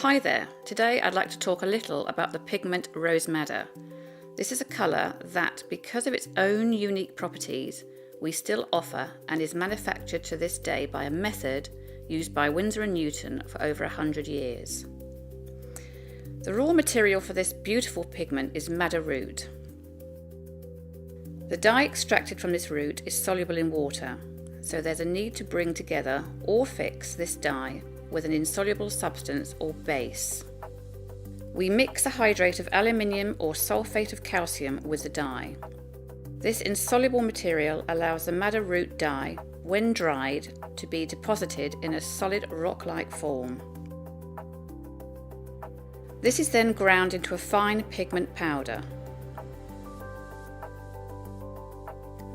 Hi there, today I'd like to talk a little about the pigment rose madder. This is a colour that, because of its own unique properties, we still offer and is manufactured to this day by a method used by Winsor and Newton for over 100 years. The raw material for this beautiful pigment is madder root. The dye extracted from this root is soluble in water, so there's a need to bring together or fix this dye with an insoluble substance or base. We mix a hydrate of aluminium or sulfate of calcium with the dye. This insoluble material allows the madder root dye, when dried, to be deposited in a solid rock-like form. This is then ground into a fine pigment powder.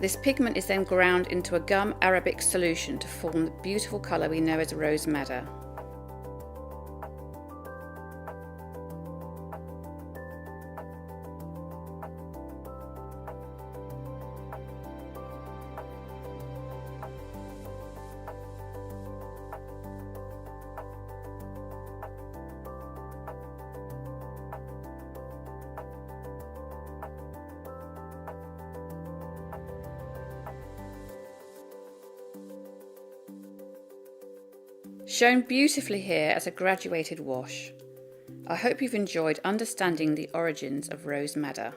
This pigment is then ground into a gum arabic solution to form the beautiful colour we know as rose madder. Shown beautifully here as a graduated wash. I hope you've enjoyed understanding the origins of rose madder.